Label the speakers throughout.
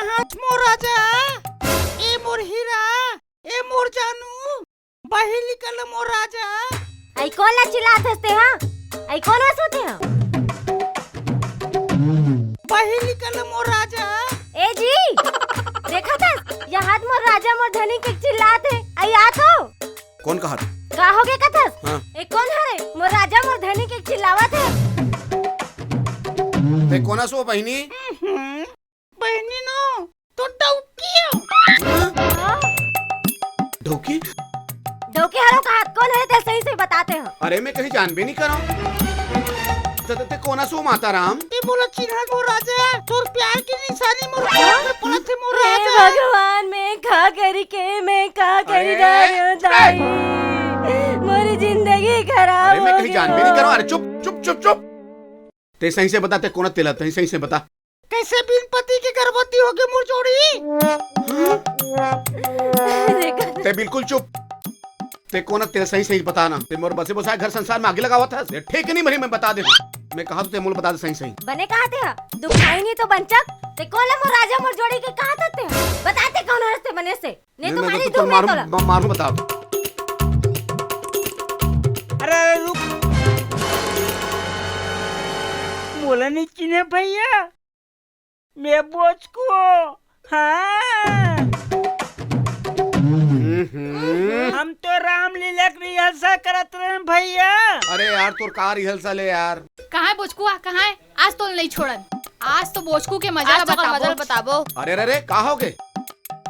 Speaker 1: हाथ मोर राजा, ए मोर हीरा, ए मोर जानू, बाहर निकल मोर राजा।
Speaker 2: आई कौन ला चिल्लात हंसते हाँ? आई कौन हंसते हैं?
Speaker 1: बाहर निकल मोर राजा।
Speaker 2: ए जी, देखा था? यह हाथ मोर राजा मोर धनी के चिल्लात है। आई आत हो?
Speaker 3: कौन कहा?
Speaker 2: का हो गए कथस?
Speaker 3: हाँ।
Speaker 2: ए कौन है? मोर राजा मोर धनी के चिल्लावत है।
Speaker 3: ते कोना सो बहिनी?
Speaker 1: बहनी नो, तो डौकी
Speaker 3: ढोकी?
Speaker 2: डोके हरो का हाथ कौन है? ते सही से बताते हो।
Speaker 3: अरे मैं कहीं जान भी नहीं कर रहा हूँ। ते कोना सो माता राम?
Speaker 1: ते बोला चिन्हा मोर राजा, तोर प्यार की निशानी मोर हाथ में पड़त है मोर
Speaker 2: हे
Speaker 1: राजा।
Speaker 2: भगवान मैं का करी के मैं का करी डारियो दाई। मोरी जिंदगी खराब
Speaker 3: अरे मैं
Speaker 2: हो
Speaker 3: कहीं जान भी नहीं कर रहा हूँ। अरे चुप चुप चुप चुप। ते सही से बता, ते कोना तिला, ते सही से बता।
Speaker 1: कैसे बिन पति के गर्भवती हो गई मोर जोड़ी?
Speaker 3: ते बिल्कुल चुप। ते कोना तेरे सही बताना। ते मोर बसे बसाए घर संसार में आगे लगा हुआ था। ठीक नहीं भरी मैं बता दे। मैं कहा तो ते मोल बता दे सही।
Speaker 2: बने कहा थे दुखाई नहीं तो बंचक ते कौन है मोर राजा मोर जोड़ी के कहा थे? बताते कौन रास्ते बने से नहीं तो मारी दूं मैं तोला।
Speaker 3: मारू बता।
Speaker 1: अरे रुक, मोला नहीं चिन्हे भैया, मैं बोझ को। हाँ, हम तो रामलीला की रिहर्सल करत रहे भैया।
Speaker 3: अरे यार तोर का रिहर्सल है यार?
Speaker 4: कहाँ है बोचकुआ? कहाँ है? आज तो नहीं छोड़न। आज तो बोचकू के मजा बताबो।
Speaker 3: अरे रे का हो गए?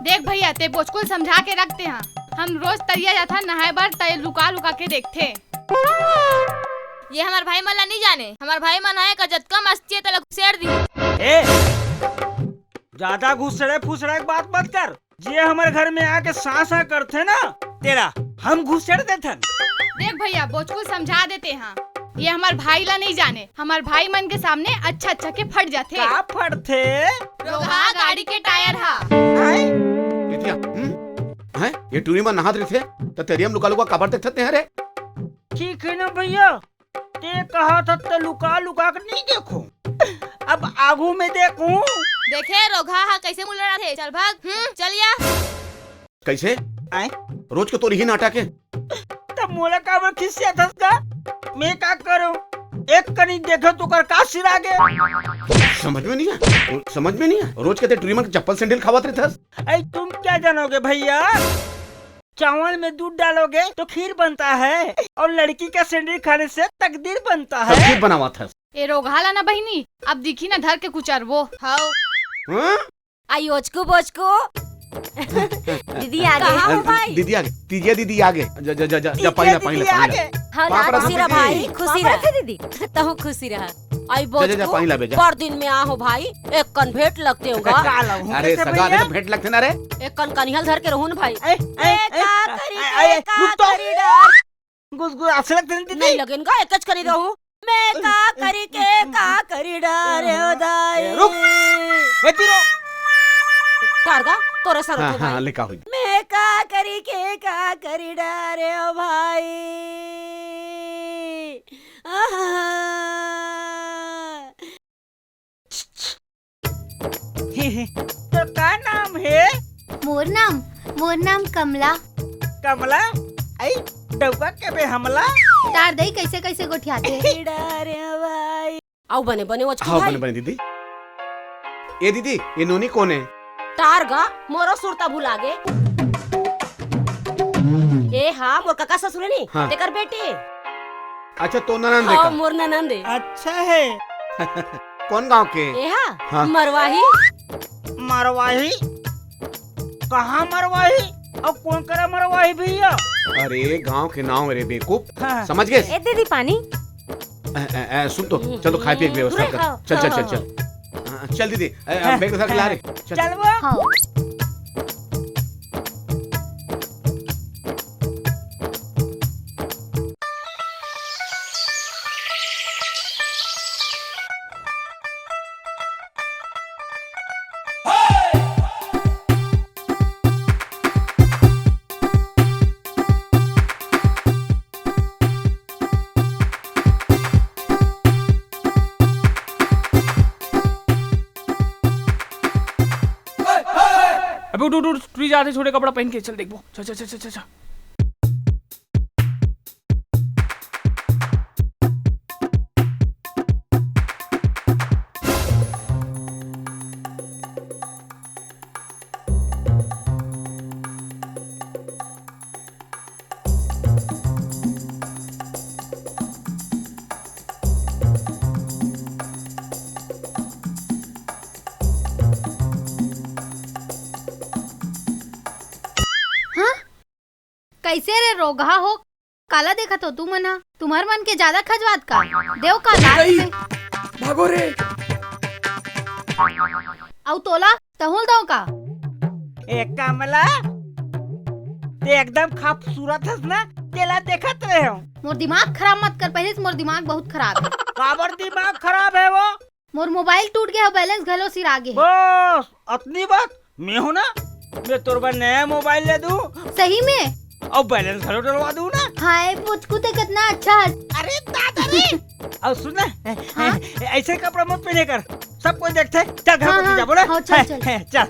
Speaker 4: देख भैया ते बोचकू समझा के रखते हैं। हम रोज तरिया जाता नहाए बार तय लुका लुका के देखते।
Speaker 5: ये हमार भाई मन ला नहीं जाने। हमार भाई मन है का जतका मस्ती है तला घुसेड़ दी।
Speaker 1: ए, ज्यादा घुसड़े फुसड़े की बात मत कर। जे हमारे घर में आके सासा करते ना तेरा हम घुसेड़ देते।
Speaker 4: देख भैया बोचकू समझा देते हैं। ये हमार भाई ला नहीं जाने। हमार भाई मन के सामने अच्छा अच्छा के फट जाते।
Speaker 1: का फटते?
Speaker 4: रोहा गाड़ी के टायर हा।
Speaker 3: हैं? ये टूरी में नहात रहे थे तो तेरी हम लुका लुका कबर देखते हैं। अरे
Speaker 1: ठीक है ना भैया, ते कहा था तो लुका लुका कर नहीं देखो, अब आगू में देखूं।
Speaker 5: देखे रोगा हा कैसे मुड़ रहा थे। चल भाग। चल या
Speaker 3: कैसे
Speaker 1: आए?
Speaker 3: रोज को तो ही नाटा के
Speaker 1: तब मोला काबर खिसिया था का? मैं का करूं? एक कनी देखो तो कर का सिर आगे।
Speaker 3: समझ में नहीं है। समझ में नहीं है। रोज कहते टूरी में चप्पल सैंडल खावाते थे।
Speaker 1: अरे तुम क्या जानोगे भैया? चावल में दूध डालोगे तो खीर बनता है और लड़की का सैंडल खाने से तकदीर बनता है।
Speaker 3: तकदीर बना हुआ था।
Speaker 4: ए रोगाला ना बहिनी, अब दिखी ना धर के कुचर वो।
Speaker 5: हाउ
Speaker 2: आई ओचकू बोचकू दीदी आगे।
Speaker 3: दीदी आगे। तीजिया दीदी आगे। जा पाइला पाइला
Speaker 2: हाँ
Speaker 3: पापा
Speaker 2: खुशी रहा भाई, खुशी रहा दीदी। तहु खुशी रहा। आई बोचकू
Speaker 3: पाइला बेजा।
Speaker 2: पर दिन में आहो भाई, एक कन भेंट लगते होगा।
Speaker 3: अरे सगा ने तो भेंट लगते ना रे।
Speaker 2: एक कन कनिहल धर के रहूं ना भाई।
Speaker 1: गुसगुस ऐसे लगते
Speaker 2: नहीं लगेगा एकच करी रहूं। मैं का करी के का करी डारे हो दाई।
Speaker 1: रुक, बेटी रो।
Speaker 2: तारगा तोरे सर
Speaker 3: हाँ,
Speaker 2: उठो भाई।
Speaker 3: हाँ, लिखा हुई।
Speaker 2: मैं का करी के का करी डारे हो भाई।
Speaker 1: तो का नाम है?
Speaker 6: मोर नाम कमला।
Speaker 1: कमला? आई डौका के बे हमला?
Speaker 6: तार दई कैसे कैसे गोठियाते।
Speaker 2: डारे हो भाई। आओ बने बने वो
Speaker 3: हाँ बने बने दीदी। ये दीदी ये नोनी कौन है?
Speaker 2: तारगा मोरो सुरता भुला गे। ए हाँ मोर काका ससुर नहीं
Speaker 3: हाँ।
Speaker 2: तेकर बेटी।
Speaker 3: अच्छा तो ननंद
Speaker 2: हाँ
Speaker 3: का।
Speaker 2: मोर ननंद।
Speaker 1: अच्छा है।
Speaker 3: कौन गांव के?
Speaker 2: ए
Speaker 3: हाँ।
Speaker 2: हाँ मरवाही।
Speaker 1: मरवाही? कहाँ मरवाही? और कौन करा मरवाही भैया?
Speaker 3: अरे गांव के नाम रे बेवकूफ।
Speaker 1: हाँ।
Speaker 3: समझ गए?
Speaker 2: ए दीदी पानी।
Speaker 3: सुन तो चलो खाए पिए की व्यवस्था कर। चल चल चल चल। चल दीदी बैग उठा के ला रे।
Speaker 1: चल वो।
Speaker 6: हाँ।
Speaker 7: अबे उठ उठ उठ, प्लीज आधे छोटे कपड़ा पहन के चल, देखो चल चल चल चल चल।
Speaker 6: कैसे रे रोगा हो काला देखा तो तू मना तुम्हार मन के ज्यादा खजवात का देव का लात में
Speaker 7: भागो रे।
Speaker 6: औ तोला तहुल दो का
Speaker 1: ए कमला ते एकदम खूबसूरत हस ना, तेला देखत रहे हो।
Speaker 6: मोर दिमाग खराब मत कर, पहले से मोर दिमाग बहुत खराब है।
Speaker 1: काबर दिमाग खराब है वो?
Speaker 6: मोर मोबाइल टूट गया, बैलेंस घलो सिर आगे है।
Speaker 1: बस अतनी बात, मैं हूँ ना, मैं तोर नया मोबाइल ले दूं
Speaker 6: सही में
Speaker 1: और बैलेंस घलो डलवा दूं ना।
Speaker 6: हाय पुचकू ते कितना अच्छा है।
Speaker 1: अरे दादा रे और सुन ना, ऐसे कपड़ा मत पहने कर, सब कोई देखते है। चल घर पर जा, बोले
Speaker 6: हाँ, चल, चल।
Speaker 1: चल।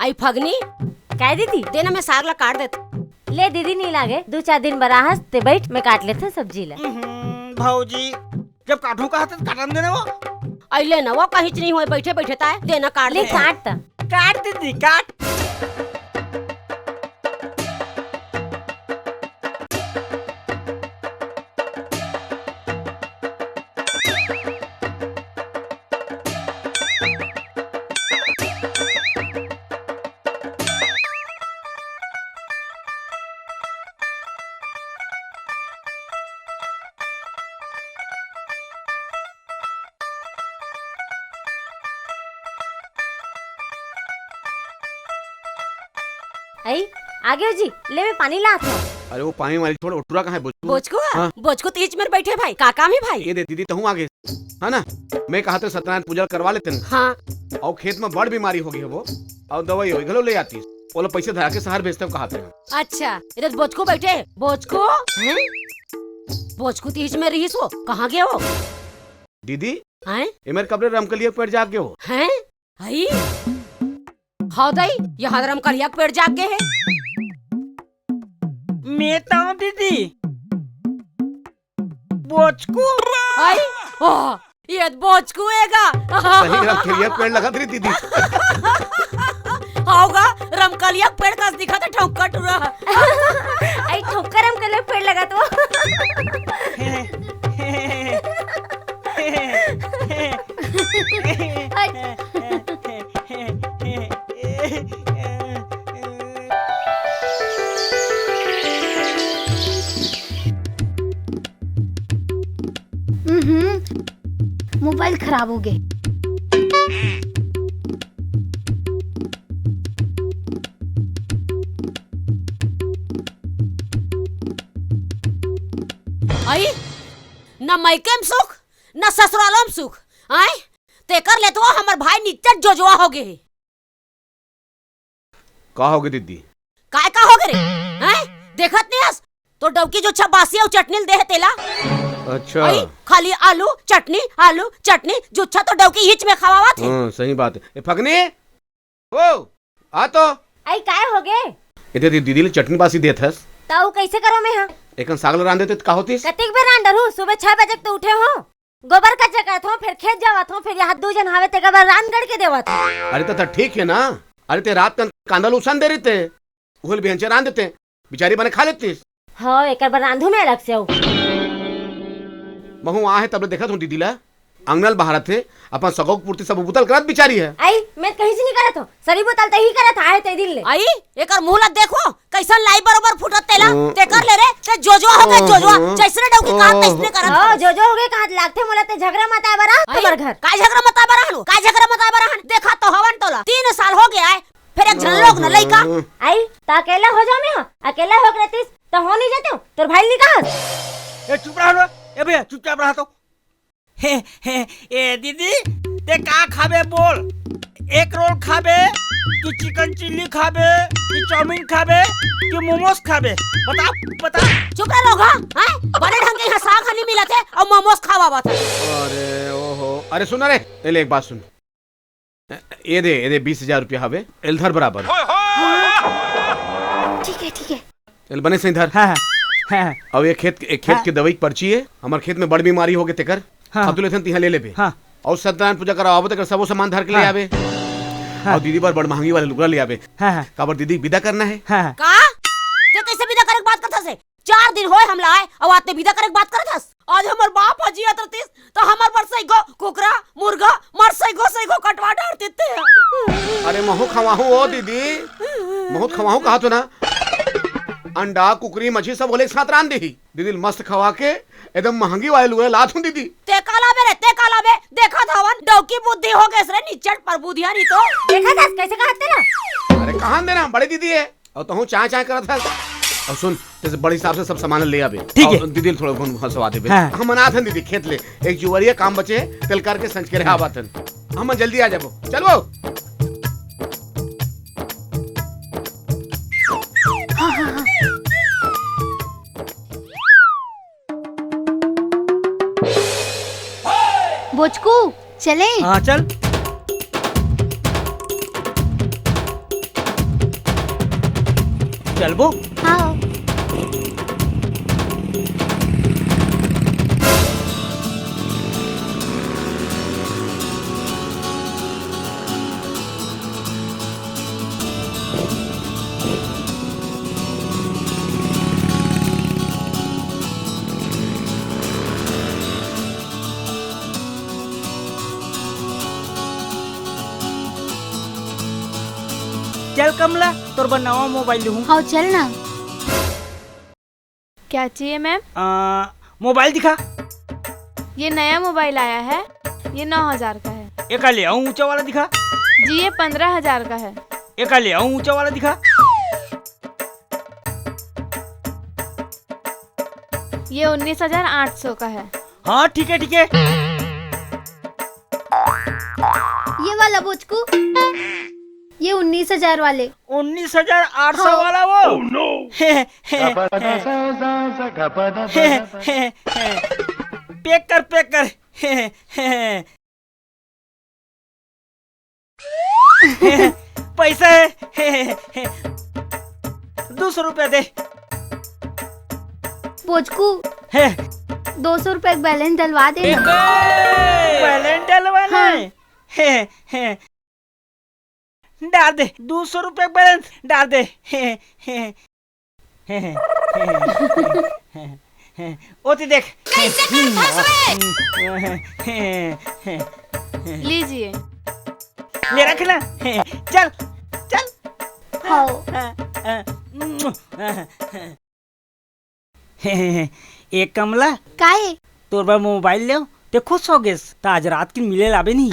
Speaker 2: आई फगनी कह दीदी देना, मैं साग ला काट देता। ले दीदी नहीं लागे, 2-4 दिन बराहस ते बैठ मैं काट लेते सब्जी ला।
Speaker 1: भाऊजी जब काटू का हाथ काटन देना वो।
Speaker 2: अइले ना वो कहीं नहीं होए, बैठे बैठे ताए देना काट ले। काट ता
Speaker 1: काट दीदी काट।
Speaker 2: आई आगे हो जी, ले मैं पानी लाता हूँ।
Speaker 3: अरे वो पानी वाली थोड़ा उठुरा कहाँ है बोचकू?
Speaker 2: बोचको
Speaker 3: हाँ।
Speaker 2: बोचको तीज में बैठे भाई, काका में भाई।
Speaker 3: ये दे दीदी तहूँ आगे है ना। मैं कहा तो सत्यनारायण पूजा करवा लेते ना।
Speaker 2: हाँ
Speaker 3: और खेत में बड़ बीमारी हो गई है वो, और दवाई हो घलो ले आती, वो लोग पैसे धरा के शहर भेजते हो कहाते हैं।
Speaker 2: अच्छा इधर बोचको बैठे, बोचको हैं? बोचको तीज में रही सो कहाँ गए हो?
Speaker 3: दीदी
Speaker 2: हैं?
Speaker 3: ये मेरे कपड़े रमकलिया पेड़ जाग गए हो।
Speaker 2: हैं? आई हाँ दई यहाँ रमकलिया पेड़ जाग गए है।
Speaker 1: मैं ताऊ दीदी बोचकू।
Speaker 2: आई ओह ये बोचकू हैगा।
Speaker 3: सही रमकलिया पेड़ लगा तेरी दीदी।
Speaker 2: होगा रमकलिया पेड़ का दिखा था ठोकर टूरा। आई ठोकर रमकलिया पेड़ लगा तो।
Speaker 6: मोबाइल खराब हो गए।
Speaker 2: आई न मैके में सुख न ससुरालों में सुख। आए ते कर ले तो हमर भाई नित्य जोजवा हो गए।
Speaker 3: का हो गई दीदी?
Speaker 2: काय का हो गए रे? हैं देखत नहीं हस तो डबकी जो छबासी और चटनी दे है तेला।
Speaker 3: अच्छा
Speaker 2: आई खाली आलू चटनी जुच्छा तो डबकी हिच में खावा थे।
Speaker 3: हाँ सही बात है। ए फगनी ओ आ तो
Speaker 2: आई काय हो गए?
Speaker 3: इधर दीदी ने चटनी बासी देत हस,
Speaker 2: ताऊ कैसे करो मैं हां
Speaker 3: एकन सागल रांध देते का होतीस?
Speaker 2: कतिक बेर रांधर हूँ, सुबह 6 बजे तो उठे हो, गोबर कच्चा करत हूँ, फिर खेत जावत हूँ, फिर यहाँ 2 जन हावे ते बार रान गड़ के देवत हूँ।
Speaker 3: अरे तो ठीक है ना। अरे ते रात का कांदा लूसन दे रही थे, उहल बेंचे रांध देते, बिचारी बने खा लेती।
Speaker 2: हाँ एक बार रांधू में अलग से हो।
Speaker 3: महू आ है तब देखा तुम दीदी ला अंगनल बाहर थे अपन सगोक पूर्ति सब बुतल करत बिचारी है।
Speaker 2: आई मैं कहीं से नहीं करत हूँ, सरी बोतल ते ही करत आए ते दिन ले। आई एकर मुंह ला देखो कैसा लाई बरोबर फुटत तेला ते कर ले रे ते जोजवा हो गए जोजवा जैसे डौकी काट तैसने करत। हां जोजो हो गए काट लागते मोला ते झगड़ा मत आए बरा तुम्हार घर। का झगड़ा मत आए बरा हनु, का झगड़ा मत आए बरा हन देखा तो हवन तोला 3 साल हो गया है, फिर एक जन लोग न लइका। आई ता अकेला हो जाओ मैं, अकेला हो रहतीस तो हो नहीं जाते हो, तोर भाई नहीं कहा।
Speaker 1: ए चुप रहो, ए भैया चुपचाप रहा तो। ए दीदी ते का खाबे बोल? एक रोल खाबे कि चिकन चिल्ली खाबे कि चाउमीन खाबे कि मोमोज खाबे? बता बता।
Speaker 2: चुप रह लोग, हाँ? बड़े ढंग के यहाँ साग नहीं मिला थे और मोमोज खावा हुआ था।
Speaker 3: अरे ओहो, अरे सुन रे, ले एक बात सुन, ये दे 20,000 रुपया हवे इधर बराबर।
Speaker 6: ठीक है
Speaker 3: एल बने से इधर।
Speaker 1: हाँ।
Speaker 3: अब ये खेत की दवाई की पर्ची है, हमारे खेत में बड़ी बीमारी हो गए तेकर।
Speaker 1: हाँ।
Speaker 3: अब तो लेथन तिहा ले लेबे।
Speaker 1: हाँ।
Speaker 3: और सत्यनारायण पूजा कराओ तेकर सबो सामान धर के ले
Speaker 1: हाँ।
Speaker 3: आवे। और दीदी पर बड़ महंगी वाले लुगड़ा ले आवे।
Speaker 1: हाँ।
Speaker 3: काबर दीदी विदा करना है।
Speaker 1: हाँ।
Speaker 2: का? ते कैसे विदा करे बात करता से? 4 दिन होए हम लाए और आते विदा करे बात करत हस। आज हमर बाप हजिया तरतीस तो हमर बरसई गो कुकरा मुर्गा मरसई गो कटवा डाल देते हैं।
Speaker 3: अरे महू खवाहू ओ दीदी, महू खवाहू कहा तो ना, अंडा कुकरी मछली सब बोले एक साथ रान दी दीदी, मस्त खवा के एकदम महंगी वाले लुगड़ा लात हूं दीदी।
Speaker 2: ते काला बे देखा था वन डौकी बुद्धि हो गए रे निचट पर बुधिया नहीं तो देखा था कैसे कहते ना।
Speaker 3: अरे कहां देना, बड़ी दीदी है और तू चाय करत था। और सुन, जैसे बड़े हिसाब से सब सामान ले आवे।
Speaker 1: ठीक है।
Speaker 3: और दीदी थोड़ा हंसवा दे।
Speaker 1: हाँ।
Speaker 3: हम अनाथ हैं दीदी, खेत ले एक जुवरिया काम बचे तेल करके संच के रहा बातन। हम जल्दी आ जाबो, चलो।
Speaker 6: बोचकू चले।
Speaker 1: हाँ चल। चल बो।
Speaker 6: हाँ
Speaker 1: चल कमला, तोर बा नवा मोबाइल लूँ।
Speaker 6: हाँ चल ना।
Speaker 5: क्या चाहिए मैम?
Speaker 1: मोबाइल दिखा।
Speaker 5: ये नया मोबाइल आया है, ये 9,000 का है।
Speaker 1: एक ले आऊं ऊंचा वाला दिखा।
Speaker 5: जी ये 15,000 का है।
Speaker 1: एक ले आऊं ऊंचा वाला दिखा।
Speaker 5: ये 19,800 का है।
Speaker 1: हाँ ठीक है।
Speaker 6: ये वाला बोचकू, ये 19,000 वाले।
Speaker 1: 19,800 वाला वो। पैक कर। पैसा है 200 रुपया दे।
Speaker 6: बोचकू
Speaker 1: है
Speaker 6: 200 रुपए बैलेंस डलवा दे।
Speaker 1: बैलेंस डलवाना है। डाल दे 200 रुपए बैलेंस डाल दे। ओती देख।
Speaker 5: लीजिए।
Speaker 1: ले रखना। चल।
Speaker 6: हाँ
Speaker 1: एक कमला,
Speaker 6: काहे?
Speaker 1: तोर बा मोबाइल ले ते खुश हो गेस त आज रात की मिले लाबे नहीं।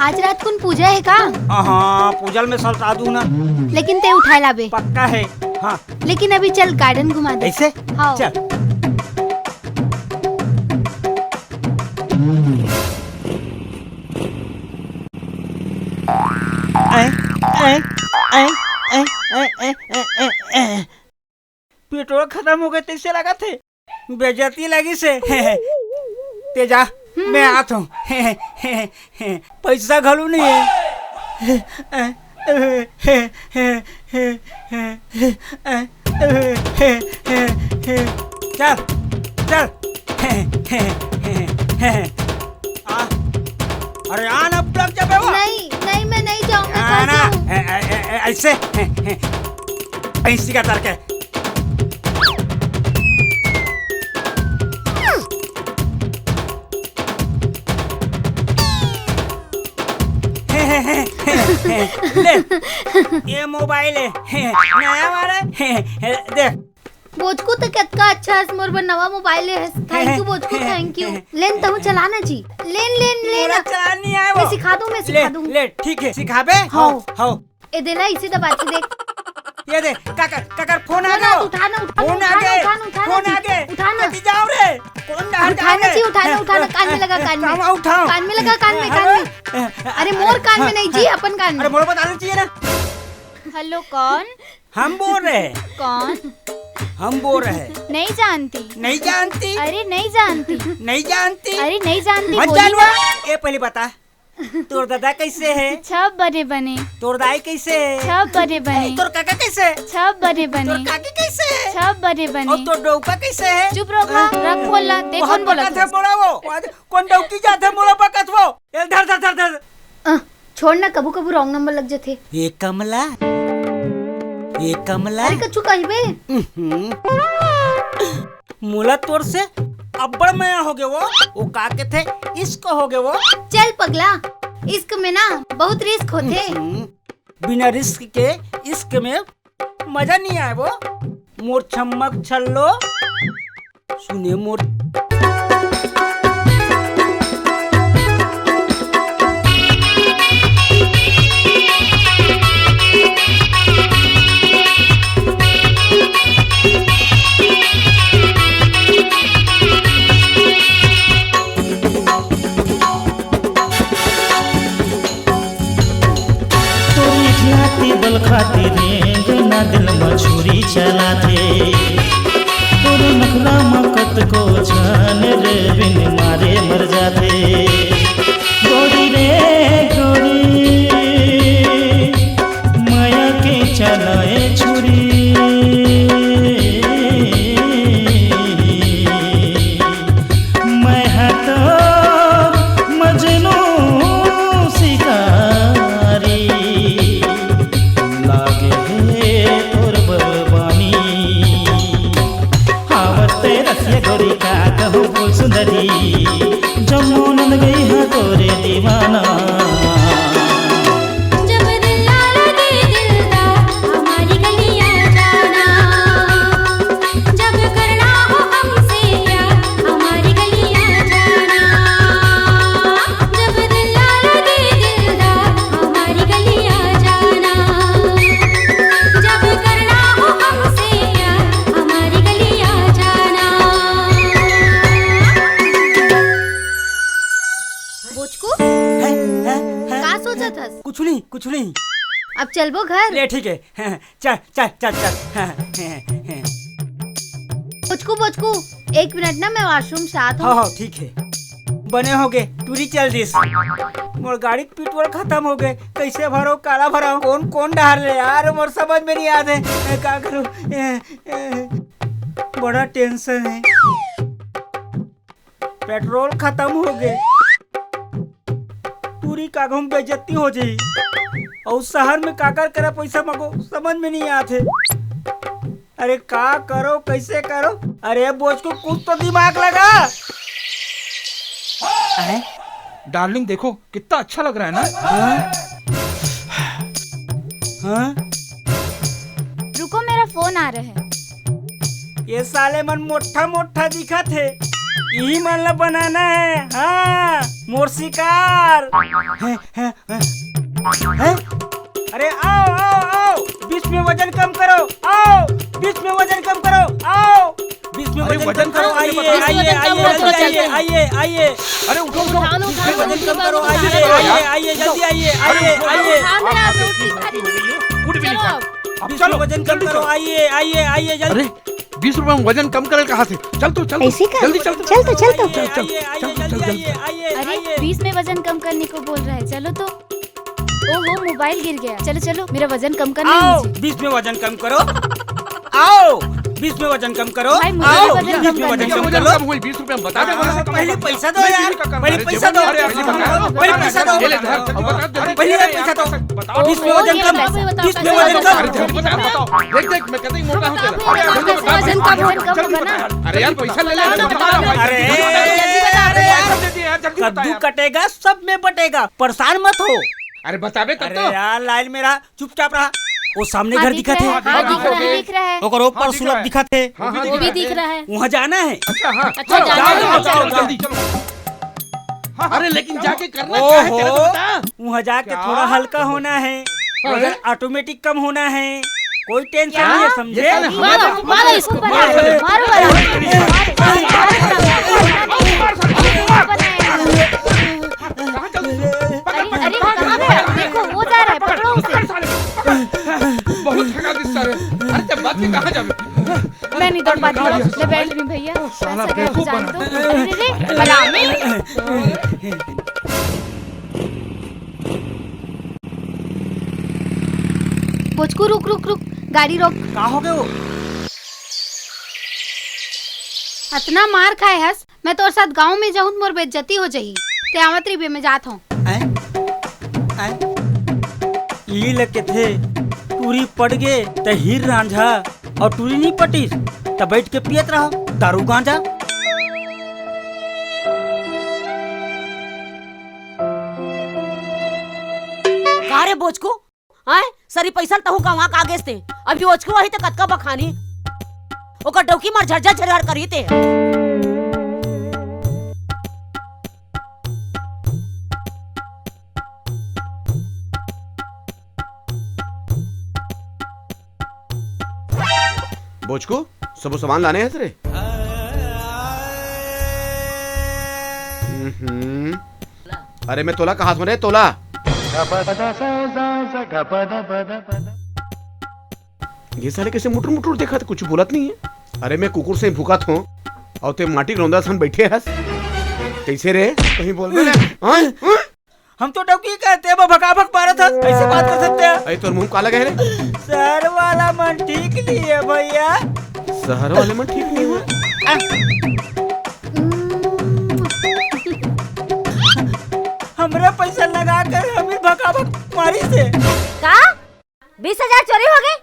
Speaker 6: आज रात कुन पूजा है का?
Speaker 1: हाँ पूजल में सलता दूं ना।
Speaker 6: लेकिन ते उठाए लाबे।
Speaker 1: पक्का है। हाँ
Speaker 6: लेकिन अभी चल गार्डन घुमा दे।
Speaker 1: ऐसे।
Speaker 6: हाँ
Speaker 1: चल। पेट्रोल खत्म हो गए तैसे लगा थे, बेइज्जती लगी से। तेजा मैं आता हूँ। पैसा घलू नहीं है। चल अरे आना ब्लॉक जाबे वो।
Speaker 6: नहीं मैं नहीं जाऊंगा।
Speaker 1: आना ऐसे ऐसी का तरके। ले ये मोबाइल है नया वाला देख।
Speaker 6: बोचकू तो कितना अच्छा है, मोर पर नवा मोबाइल है। थैंक यू बोचकू, थैंक यू। लेन तू चलाना जी। लेन
Speaker 1: चलानी है वो।
Speaker 6: मैं सिखा दूं।
Speaker 1: ले ठीक है सिखाबे।
Speaker 6: हाँ ए देला इसी दबा के देख।
Speaker 1: ये दे काका फोन आ गया।
Speaker 6: उठाना
Speaker 1: फोन आ गया।
Speaker 6: उठाना
Speaker 1: कति जाओ रे। कौन डाल
Speaker 6: उठाना कान में लगा, कान में
Speaker 1: उठाओ।
Speaker 6: कान में अरे मोर कान में नहीं जी, अपन कान
Speaker 1: अरे
Speaker 6: में।
Speaker 1: मोड़ बताना चाहिए ना।
Speaker 4: हेलो, कौन?
Speaker 1: हम बोल रहे हैं,
Speaker 4: कौन?
Speaker 1: हम बोल रहे हैं।
Speaker 4: नहीं जानती।
Speaker 1: नहीं जानती?
Speaker 4: अरे नहीं जानती।
Speaker 1: नहीं जानती?
Speaker 4: अरे नहीं जानती,
Speaker 1: मत
Speaker 4: बोली
Speaker 1: जानवा।
Speaker 4: ना।
Speaker 1: ये पहले बता, तोर दादा कैसे है?
Speaker 4: छह बड़े बने।
Speaker 1: तोर दाई कैसे है?
Speaker 4: छह बड़े बने।
Speaker 1: तोर काका कैसे है?
Speaker 4: छह बड़े
Speaker 1: तोर
Speaker 4: बने।
Speaker 1: काकी कैसे है?
Speaker 4: छह बड़े
Speaker 1: और
Speaker 4: बने।
Speaker 1: तोर डौका कैसे है?
Speaker 4: चुप रहो, रख बोला। ते
Speaker 1: बहुत
Speaker 4: कौन बोला
Speaker 1: बकत
Speaker 4: था?
Speaker 1: है मोड़ा वो। कौन डौकी जाते मोड़ा बकत वो? ये धर धर धर धर।
Speaker 6: छोड़ ना, कबू कबू रॉन्ग नंबर लग जाते।
Speaker 1: ये कमला, ये कमला।
Speaker 6: अरे कछु कहबे।
Speaker 1: मोला तोर से अब्बड़ मया हो गए वो का के थे इश्क हो गए वो।
Speaker 6: चल पगला, इश्क में ना बहुत रिस्क होते।
Speaker 1: बिना रिस्क के इश्क में मजा नहीं आए वो। मोर छमक छल्लो सुने मोर।
Speaker 8: बल खाते ना दिल मछुरी चलाते तोर नखरा मकत को जान रे बिन मारे मर जाते। गोरी रे गोरी माया के चलाए छुरी मैं हाथ मजनू शिकारी गोरी का कहूँ फूल सुंदरी जम्मू नंद गई है तोरे दीवाना।
Speaker 2: जब दिल लगे दिलदार हमारी गलियां जाना, जब करना हो हमसे प्यार हमारी गलियां जाना, जब दिल लगे दिलदार हमारी गलियां जाना, जब करना हो हमसे प्यार हमारी गलियां जाना।
Speaker 6: बोचकू
Speaker 1: है?
Speaker 6: का सोचा था?
Speaker 1: कुछ नहीं कुछ नहीं।
Speaker 6: अब चलबो घर।
Speaker 1: ले ठीक है, चल चल चल चल।
Speaker 6: बोचकू बोचकू, 1 मिनट ना, मैं वॉशरूम से आता
Speaker 1: हाँ
Speaker 6: हूँ।
Speaker 1: हाँ ठीक है। बने हो गए टूरी चल दिस। मोर गाड़ी के पेट्रोल खत्म हो गए, कैसे भरो काला भराओ कौन कौन डाल ले यार, मोर समझ में नहीं आते क्या करूँ। बड़ा टेंशन है, पेट्रोल खत्म हो गए, पूरी कागम बेइज्जती हो जाई और शहर में काकर करा पैसा मांगो समझ में नहीं आते। अरे का करो कैसे करो? अरे बोझ को कुछ तो दिमाग लगा।
Speaker 7: डार्लिंग देखो कितना अच्छा लग रहा है ना।
Speaker 1: हाँ?
Speaker 4: रुको, मेरा फोन आ रहा है।
Speaker 1: ये साले मन मोटा मोटा दिखा थे, यही मन ला बनाना है। हाँ मोर शिकार है? अरे आओ आओ आओ, 20 में वजन कम करो, आओ 20 में वजन कम करो, आओ 20 में वजन कम करो, आइए आइए आइए आइए आइए।
Speaker 7: अरे उठो उठो,
Speaker 1: 20 में वजन कम करो, आइए आइए आइए जल्दी आइए आइए आइए।
Speaker 7: गुड भी नहीं। अब
Speaker 1: 20 में
Speaker 7: चलो
Speaker 1: वजन कम करो, आइए आइए आइए जल्दी।
Speaker 7: अरे 20 रुपए में वजन कम करे कहाँ से? चल तो चल,
Speaker 6: ऐसे का?
Speaker 7: जल्दी चल
Speaker 6: चल तो चल तो।
Speaker 7: चल चल चल चल जल्दी।
Speaker 4: अरे 20 में वजन कम करने को बोल रहा है, चलो तो। ओहो, मोबाइल गिर गया। चलो चलो, मेरा वजन कम करना है
Speaker 1: आओ
Speaker 4: मुझे।
Speaker 1: 20 में वजन कम करो, आओ 20 में वजन कम करो,
Speaker 4: भाई, मुझे
Speaker 1: आओ
Speaker 4: भी वजन
Speaker 1: 20
Speaker 4: कम
Speaker 1: में वजन
Speaker 4: करना
Speaker 1: कम
Speaker 7: वजन
Speaker 1: करो।
Speaker 7: कम हुई 20 रुपए में बता दे।
Speaker 1: पहले पैसा दो यार, पहले पैसा दो, पहले पैसा दो, पहले पैसा दो। 20 में वजन कम, 20 में वजन कम।
Speaker 7: देख देख मैं कहते ही मोटा हूँ तेरा।
Speaker 4: वजन कम होगा ना।
Speaker 7: अरे यार पैसा ले ले।
Speaker 1: अरे कद्दू कटेगा सब में बटेगा, परेशान मत हो।
Speaker 7: अरे बताबे तब
Speaker 1: अरे
Speaker 7: तो।
Speaker 1: यार लाइन में रहा, चुपचाप रहा। वो सामने घर दिखा थे,
Speaker 4: हाँ, दिख रहा है।
Speaker 1: ओकर ऊपर सुलभ दिखा थे,
Speaker 4: वो भी दिख रहा है।
Speaker 1: वहाँ जाना है।
Speaker 7: अच्छा हाँ
Speaker 4: अच्छा,
Speaker 7: चलो,
Speaker 4: जाना
Speaker 7: जाओ,
Speaker 4: है,
Speaker 7: जाओ,
Speaker 4: चलो।
Speaker 7: जल्दी चलो। अरे लेकिन जाके करना क्या है तेरा तो बता।
Speaker 1: वहाँ जाके थोड़ा हल्का होना है, वजन ऑटोमेटिक कम होना है, कोई टेंशन नहीं है, समझे?
Speaker 7: ये साले
Speaker 4: मारो मारो इसको, मारो
Speaker 7: कहाँ चल?
Speaker 4: अरे
Speaker 7: सारे अरे जब बात कहाँ जावे
Speaker 4: मैं नहीं दौड़ पाती हूँ। ले बैठ रही भैया।
Speaker 7: साला
Speaker 4: पैसा
Speaker 7: बेवकूफ
Speaker 4: जान
Speaker 7: बना।
Speaker 4: दो। अरे रे बलामी।
Speaker 6: बोचकू रुक रुक रुक, गाड़ी रोक।
Speaker 1: कहाँ हो गए वो?
Speaker 6: इतना मार खाए हस, मैं तोर साथ गांव में जाऊं मोर बेइज्जती हो जाही। ते आवत रही बे, मैं जात हूँ।
Speaker 1: ई लगे थे टूरी पड़ गए त हीर रांझा और टूरी नहीं पटीस त बैठ के पियत रहो दारू गांजा।
Speaker 2: का रे बोचको आए सरी पैसा तहु गवा कागज ते अभी ओचको वही त कतका बखानी ओकर डौकी मार झरझर झरझर करी ते
Speaker 3: बोचको सब सामान लाने हैं तेरे। अरे मैं तोला कहा सुने तोला। ये साले कैसे मुटर मुटर देखा था, कुछ बोलत नहीं है। अरे मैं कुकुर से भूखा था और ते माटी रौंदा सन बैठे हस कैसे रे कहीं बोल दे।
Speaker 1: हम तो डौकी कहते हैं भकाभक मारा था, ऐसे बात कर सकते हैं?
Speaker 3: अरे तोर मुंह काला गए रे।
Speaker 1: शहर वाला मन ठीक नहीं है भैया।
Speaker 3: शहर वाले में ठीक नहीं हुआ।
Speaker 1: हमरा पैसा लगा कर हमें भकाभक मारी से
Speaker 2: का 20,000 चोरी हो गए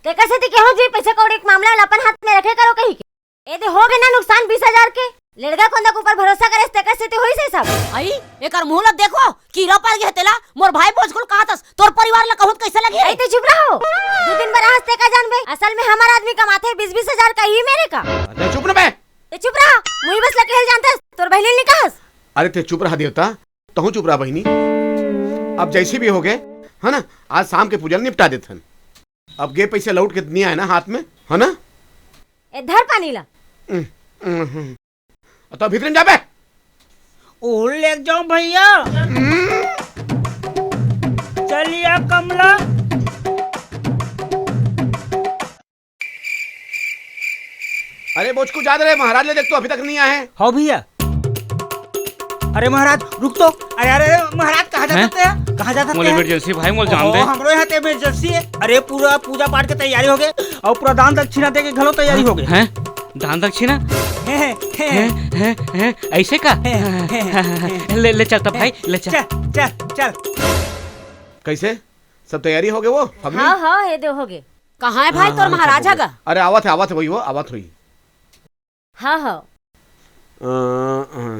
Speaker 2: ते कैसे ती केहू जी पैसा कौड़ी के मामला अपन हाथ में रखे करो कहीं के ए दे हो गए ना नुकसान 20,000 के लड़का कोंदा के ऊपर भरोसा करे ते कैसे ती होई से सब आई एकर मुंह ल देखो कीड़ा पड़ गया तेला मोर भाई बोझकुल कहतस तोर परिवार ला कहत कैसे लगी ए ते चुप रहो 2 दिन बाद हंसते का जानबे असल में हमार आदमी कमाते 20,000 का ही मेरे का
Speaker 3: अरे चुप ना बे।
Speaker 2: ते चुप रहा मुई बस लके हेल जानतस तोर बहली नहीं कहस
Speaker 3: अरे ते चुप रहा देवता तहु चुप रहा बहनी। अब जैसे भी हो गए है ना, आज शाम के पूजन निपटा देते हैं। अब गे पैसे लौट के नहीं आए ना हाथ में है ना।
Speaker 2: ए धर पानी ला
Speaker 3: तो भीतर जा बे।
Speaker 1: ओढ़ ले जाओ भैया। चलिए कमला।
Speaker 3: अरे बोझ को याद रहे महाराज ले देख तो अभी तक नहीं आए।
Speaker 1: हाँ भैया। अरे महाराज रुक तो। अरे अरे महाराज कहाँ जा सकते हैं? कहाँ जा सकते हैं?
Speaker 7: इमरजेंसी भाई मोल जान दे
Speaker 1: हमरो यहाँ ते इमरजेंसी है। अरे पूरा पूजा पाठ के तैयारी हो गए और पूरा दान दक्षिणा दे के घलो तैयारी हो गए
Speaker 7: हैं। दान दक्षिणा ऐसे का ले ले चलता भाई ले चल
Speaker 1: चल चल।
Speaker 3: कैसे सब तैयारी हो गए वो फगनी?
Speaker 2: हां हां ये दे हो गए कहां है भाई तोर महाराजा का?
Speaker 3: अरे आवत है वही वो आवत हुई।
Speaker 2: हां हां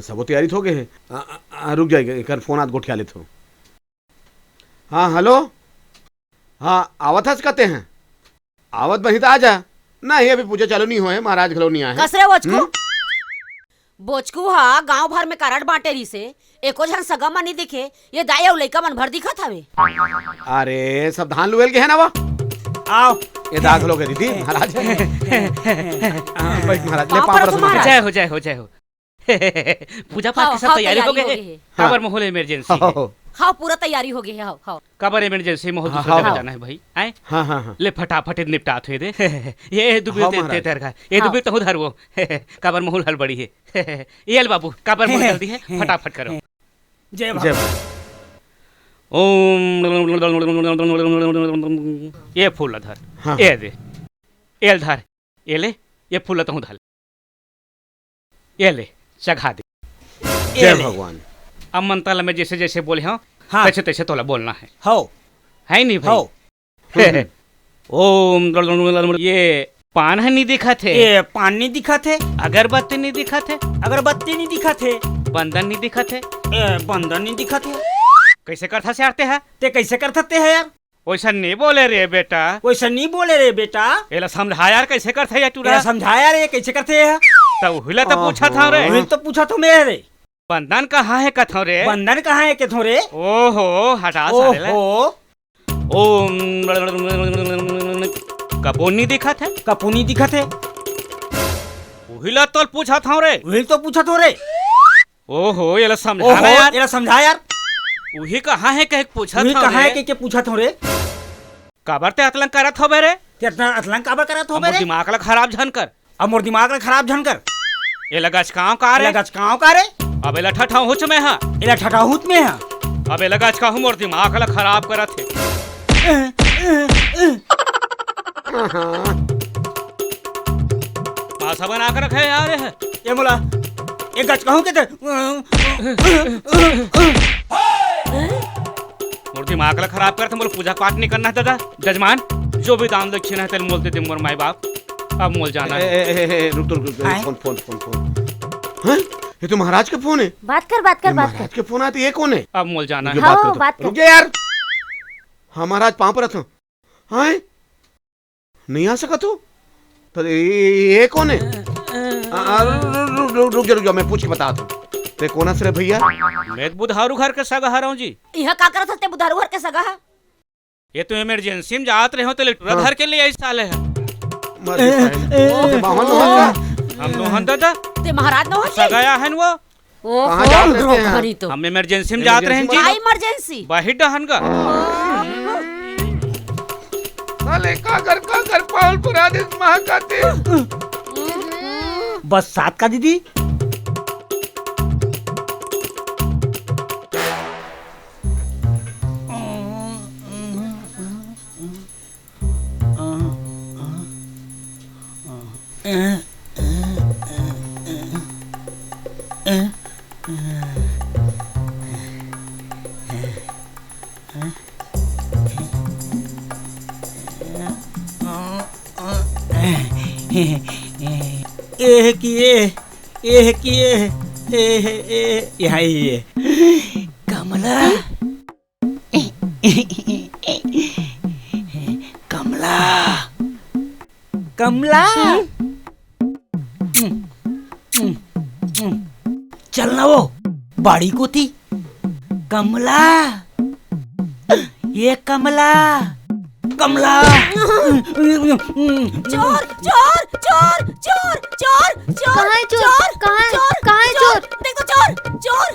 Speaker 3: सब तैयारी हो गए है। रुक जाएगा एक फोन हाथ गोठिया लेते हो। हाँ हेलो। हाँ आवत हस कहते हैं आवत बही तो आजा नहीं अभी पूजा चालू नहीं हुए महाराज घलो नहीं आए।
Speaker 2: कसरे बोचकू बोचकू हा गांव भर में करड़ बांटे रही से एको जन सगा मन नहीं दिखे ये दाई और लइका मन भर दिखत हवे।
Speaker 3: अरे सब धान लुएल के है ना वो
Speaker 1: आओ
Speaker 3: ये दाग लोग है दीदी महाराज। भाई महाराज ले पाप
Speaker 7: जय हो जय हो जय हो। पूजा पाठ की सब तैयारी हो गए। काबर माहौल इमरजेंसी
Speaker 2: हाँ पूरा तैयारी हो गई है। हाँ
Speaker 7: काबर इमरजेंसी माहौल दूसरा जगह जाना है भाई आए।
Speaker 3: हाँ हाँ हाँ
Speaker 7: ले फटाफट निपटा थे दे ये दुबे ते तेर का ये दुबे तो उधर वो काबर माहौल हड़बड़ी है। ये ल बाबू काबर माहौल जल्दी है फटाफट करो।
Speaker 1: जय
Speaker 3: जय
Speaker 7: ओम ये फूल धर
Speaker 3: हाँ।
Speaker 7: ये दे ये धर ये ले ये फूल तो धर ये ले चढ़ा दे।
Speaker 3: जय भगवान।
Speaker 7: अब मंत्रालय में जैसे जैसे बोले हो
Speaker 1: हाँ।
Speaker 7: तैसे तैसे तोला बोलना
Speaker 1: हो
Speaker 7: है नहीं भाई। ओम ये पान है नहीं दिखा थे
Speaker 1: ये पान नहीं दिखा थे
Speaker 7: अगरबत्ती नहीं दिखा थे
Speaker 1: अगरबत्ती नहीं दिखा थे
Speaker 7: बंधन नहीं दिखा थे
Speaker 1: बंधन नहीं दिखा थे।
Speaker 7: कैसे करता से आते हैं
Speaker 1: ते कैसे कर सकते हैं यार?
Speaker 7: वैसा नहीं बोले रे बेटा
Speaker 1: वैसा नहीं बोले रे बेटा।
Speaker 7: एला समझा यार कैसे करते यार तू
Speaker 1: समझाया रे कैसे करते हैं?
Speaker 7: तो हुला तो पूछा था रे
Speaker 1: वही तो पूछा तो मैं रे।
Speaker 7: बंधन कहाँ है कथो रे
Speaker 1: बंधन कहाँ है के थोड़े?
Speaker 7: ओहो हटा साले
Speaker 1: ओहो
Speaker 7: ओम कबून नहीं दिखा थे
Speaker 1: कपूर नहीं दिखा थे
Speaker 7: हुला तो पूछा था रे
Speaker 1: वही तो पूछा तो रे।
Speaker 7: ओहो ये समझा
Speaker 1: ओहो
Speaker 7: यार
Speaker 1: ये समझा यार।
Speaker 7: वही कहाँ है कह पूछा
Speaker 1: वही
Speaker 7: था
Speaker 1: कहाँ है
Speaker 7: रे
Speaker 1: के पूछा तो रे।
Speaker 7: काबर ते अतलंग करत हो बेरे?
Speaker 1: तेतना अतलंग काबर करत हो
Speaker 7: मोर
Speaker 1: बे?
Speaker 7: दिमाग ला खराब झन कर।
Speaker 1: अब मोर दिमाग ला खराब झन कर।
Speaker 7: ए लगच काव का रे?
Speaker 1: लगच काव का रे?
Speaker 7: अबे ला ठठा हुच में हा।
Speaker 1: एला ठठाहुत में है।
Speaker 7: अबे लगच का हूं मोर दिमाग ला खराब करत है। पासा बना कर रखे यार है।
Speaker 1: ये मोला एक गच कहूं के ते
Speaker 7: मोर दिमाग ला खराब करत मोर पूजा पाठ नहीं करना है दादा। जजमान जो भी दान दक्षिणा है तेल मोलते दे मोर माई बाप। अब मोल जाना है।
Speaker 3: रुक
Speaker 1: आए?
Speaker 3: फोन। हैं? ये तो महाराज का फोन है।
Speaker 2: बात कर
Speaker 3: महाराज के फोन आया तो ये कौन है?
Speaker 7: अब मोल जाना
Speaker 3: ये
Speaker 7: है।
Speaker 2: हाँ,
Speaker 3: बात कर
Speaker 2: बात कर।
Speaker 3: रुक जा यार। हाँ महाराज पाँव पर था। हाँ नहीं आ सका तू तो ये कौन है? रुक जा मैं पूछ के बता दूं। ते कौन है भैया?
Speaker 7: मैं बुधारू घर के सगा हरा हूं जी।
Speaker 2: यह का करत हते बुधारू घर के सगा है?
Speaker 7: ये तो इमरजेंसी में जात रहे हो तो लेटुरा घर के लिए आई साले है। हम नोहन दादा
Speaker 2: ते महाराज न हो
Speaker 7: सगाया है वो।
Speaker 3: कहाँ जा रहे हैं?
Speaker 2: खरी तो
Speaker 7: हम इमरजेंसी में जात रहे हैं
Speaker 2: क्या
Speaker 7: जी।
Speaker 2: इमरजेंसी?
Speaker 7: बाहिर डहन का।
Speaker 3: साले का घर पाल पुरा दे महाकाते।
Speaker 1: बस सात का दीदी। यहाँ ये कमला कमला कमला चलना वो बाड़ी को थी कमला ये कमला कमला
Speaker 2: चोर चोर चोर चोर चोर चोर
Speaker 6: कहाँ है चोर? कहाँ है चोर?
Speaker 2: देखो चोर चोर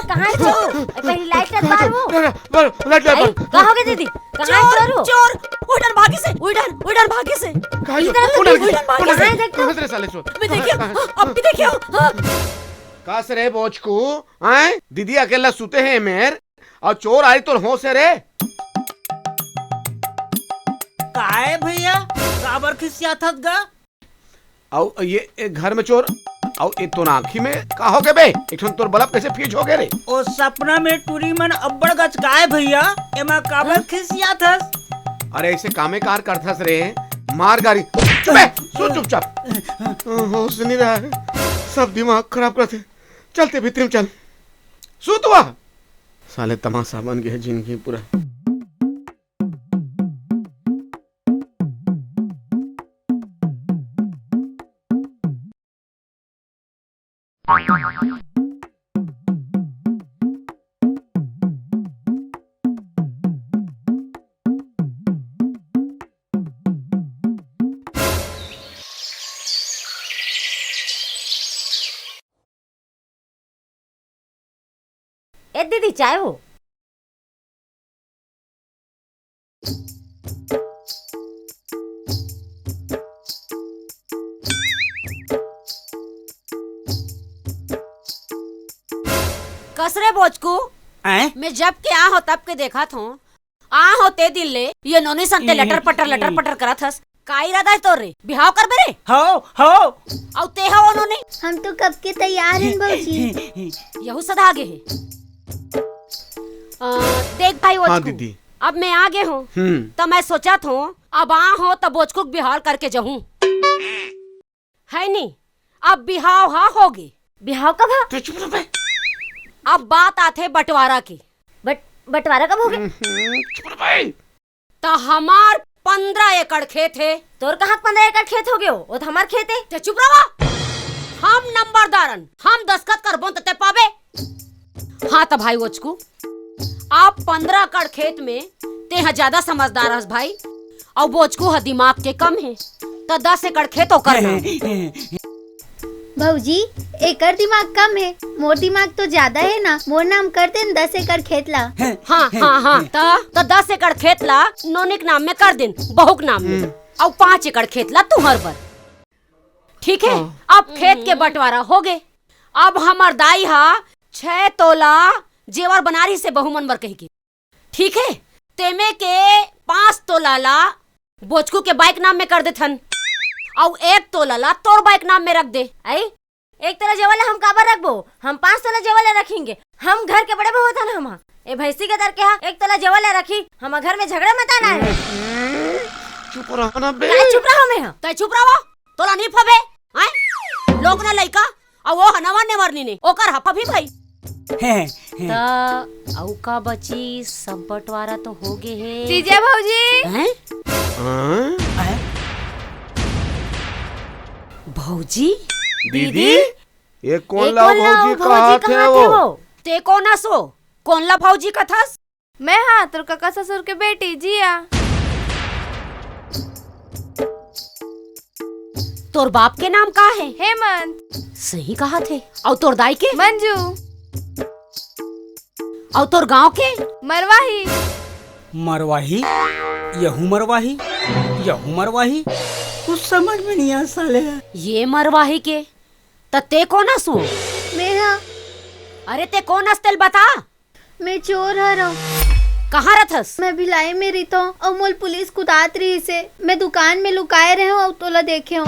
Speaker 2: कहाँ है चोर? पहली लाइट का बार वो कहाँ हो गए दीदी? कहाँ है चोर? चोर उधर भागी से उधर भागी से कहाँ है देखो? मैं देखियो अब भी देखियो।
Speaker 3: कास रे बोझ को आए दीदी अकेला सुते हैं मेर और चोर आई तो हो से रे।
Speaker 1: काहे भैया काबर खिसिया थक गा?
Speaker 3: और ये घर में चोर और ये तो आँखी में का हो गए बे? एक तोर बल्ब कैसे फीज हो गए रे?
Speaker 1: ओ सपना में टूरी मन अब्बड़ गच काहे भैया एमा काबर खिसिया थस?
Speaker 3: अरे ऐसे कामे कार करथस रे मार गाड़ी चुपचाप होश नहीं रहा है सब दिमाग खराब करते चलते भीतर में चल सुतवा साले तमाशा बन गए जिंदगी पूरा।
Speaker 2: ए दीदी चाय हो? कसरे बोचकू मैं जब के आ हो तब के देखा थो आ होते दिल ले ये नोनी संते लटर पटर करा थस का इरादा है तोरे बिहाव कर बेरे?
Speaker 1: हो
Speaker 2: औ ते हो उन्होंने
Speaker 6: हम तो कब के तैयार हैं बहूजी।
Speaker 2: यहू सदा आगे है। देख भाई
Speaker 3: हाँ
Speaker 2: बोचकू
Speaker 3: दीदी
Speaker 2: अब मैं आगे हूँ तो मैं सोचा था अब आ हो तो बोचकू बिहार करके जाऊँ है नहीं अब बिहाव हाँ होगी। बिहाव कब है?
Speaker 3: चुप रह बे।
Speaker 2: अब बात आते बंटवारा की। बंटवारा कब होगी?
Speaker 3: चुप रह बे।
Speaker 2: तो हमार 15 एकड़ खेत है। तोर कहाँ 15 एकड़ खेत हो गयो? वो तो हमार खेत है। ते चुप रहो। हम नंबरदारन हम दस्खत करबो तो ते पाबे। हाँ तो भाई वचकू आप 15 एकड़ खेत में ते ह ज्यादा समझदार हस भाई और बोचकू ह दिमाग के कम है तो 10 एकड़ खेत करना।
Speaker 6: भौजी एकर दिमाग कम है, मोर दिमाग तो ज्यादा है ना। मोर नाम कर देन 10 एकड़ खेत ला।
Speaker 2: हाँ हाँ हाँ तो 10 एकड़ खेत ला नोनिक नाम में कर दिन, बहुक नाम में, और 5 एकड़ खेत ला तुहर पर। ठीक है, अब खेत के बंटवारा हो गए। अब हमार दाई हा 6 तोला जेवर बनारी से बहु मनवर कही के, ठीक है। तेमे के 5 तोला ला बोचकू के बाइक नाम में कर दे थन, और 1 तोला ला तोर बाइक नाम में रख दे। आई 1 तोला जेवर हम काबर रखबो, हम 5 तोला जेवर रखेंगे। हम घर के बड़े बहुत है हम ए भैंसी के दर के हा 1 तोला जेवर रखी, हम घर में झगड़ा मत आना है।
Speaker 3: चुप रहो ना बे।
Speaker 2: चुप रहो मैं, तय चुप रहो, तोला नहीं फबे आय लोग ना लइका और वो हनवा ने मरनी ने ओकर हपा भी भाई। ता औ का बची सब बंटवारा तो हो गए है।
Speaker 4: जीजा भौजी
Speaker 2: हैं? भौजी
Speaker 3: दीदी ये कौन ला भौजी कहाँ थे वो?
Speaker 2: ते कौन सो कौन ला भौजी कथस?
Speaker 4: मैं हाँ तोर काका ससुर के बेटी जिया।
Speaker 2: तोर बाप के नाम का है?
Speaker 4: हेमंत।
Speaker 2: सही कहा थे। और तोर दाई के?
Speaker 4: मंजू।
Speaker 2: और तोर गांव के?
Speaker 4: मरवाही।
Speaker 1: मरवाही? यहू मरवाही, यहू मरवाही, कुछ समझ में नहीं आ साले।
Speaker 2: ये मरवाही के ते कौन सो?
Speaker 6: मेरा।
Speaker 2: अरे ते कौन अस्तेल बता।
Speaker 6: मैं चोर हरा।
Speaker 2: कहाँ रथस?
Speaker 6: मैं भिलाई में रहता हूँ और मोल पुलिस कुदात रही से मैं दुकान में लुकाए रहे हूँ और तोला देखे हूँ।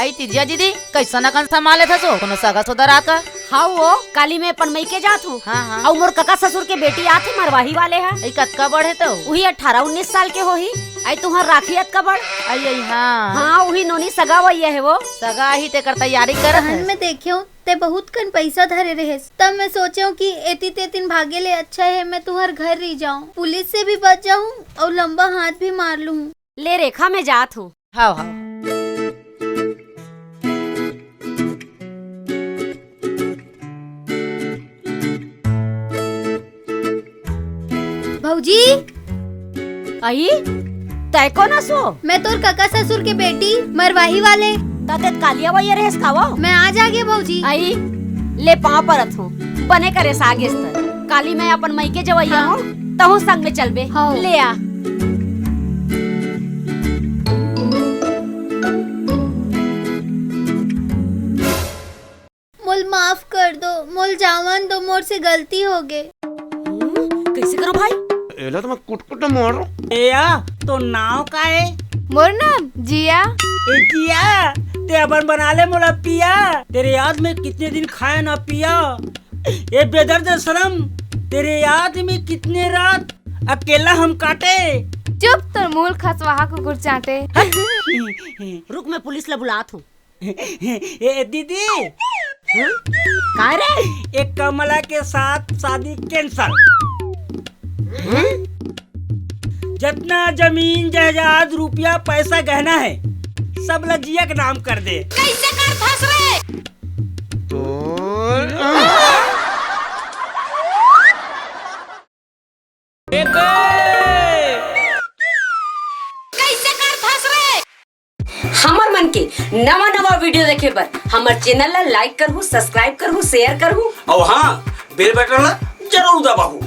Speaker 9: आई तिजिया दीदी कैसा नकन संभाले था सो कोनो सगा सुधर आका।
Speaker 2: हाँ वो काली में पनमई के जात हूँ।
Speaker 9: हाँ हाँ।
Speaker 2: और मोर काका ससुर के बेटी आथे मरवाही वाले है।
Speaker 9: आई कतका बढ़े तो?
Speaker 2: वही 18-19 साल के होही। आई तुम्हार राखियत का बड़।
Speaker 9: आई आई हाँ।
Speaker 2: हाँ वही नोनी सगा वही है वो।
Speaker 9: सगा ही ते कर तैयारी कर
Speaker 6: रहन में देखे हूँ ते बहुत कन पैसा धरे रहे, तब मैं सोचे हूँ कि एती तेतिन भागे ले अच्छा है मैं तुम्हार घर रह जाऊँ, पुलिस से भी बच जाऊँ और लंबा हाथ भी मार लूँ।
Speaker 2: ले रेखा में जात हूँ।
Speaker 9: हाँ हाँ।
Speaker 6: भौजी
Speaker 2: आई तय को ना सो?
Speaker 6: मैं तोर काका ससुर के बेटी मरवाही वाले।
Speaker 2: ताते कालिया वही रहेस खावो।
Speaker 6: मैं आज आ गया भौजी।
Speaker 2: आई ले पाँव परत हूँ बने करे सागे स्तर काली मैं अपन मई के जवैया हूँ तहु संग में चलबे।
Speaker 6: हाँ।
Speaker 2: ले आ।
Speaker 6: मोल माफ कर दो, मोल जावन दो, मोर से गलती हो गई।
Speaker 2: कैसे करो भाई?
Speaker 3: एला तो मैं कुट मारो।
Speaker 1: एया तो नाव का है?
Speaker 4: मोर नाम जिया।
Speaker 1: ए किया ते अपन बना ले मोला पिया, तेरे याद में कितने दिन खाया ना पिया। ए बेदर्द शर्म, तेरे याद में कितने रात अकेला हम काटे।
Speaker 4: चुप तोर मूल खसवाहा कुकुर चाटे।
Speaker 2: रुक मैं पुलिस ला बुलात हूँ।
Speaker 1: ए दीदी
Speaker 2: का रे?
Speaker 1: एक कमला के साथ शादी कैंसल। जितना जमीन जायदाद रुपया पैसा गहना है सब लजिया के नाम कर दे।
Speaker 2: कैसे कर फंस रे?
Speaker 3: तो
Speaker 2: कैसे कर फंस रे? हमर मन के नवा नवा वीडियो देखे बर हमर चैनल ला लाइक करहु, सब्सक्राइब करहु, शेयर करहु
Speaker 1: और हाँ बेल बटन ला जरूर दबाहू।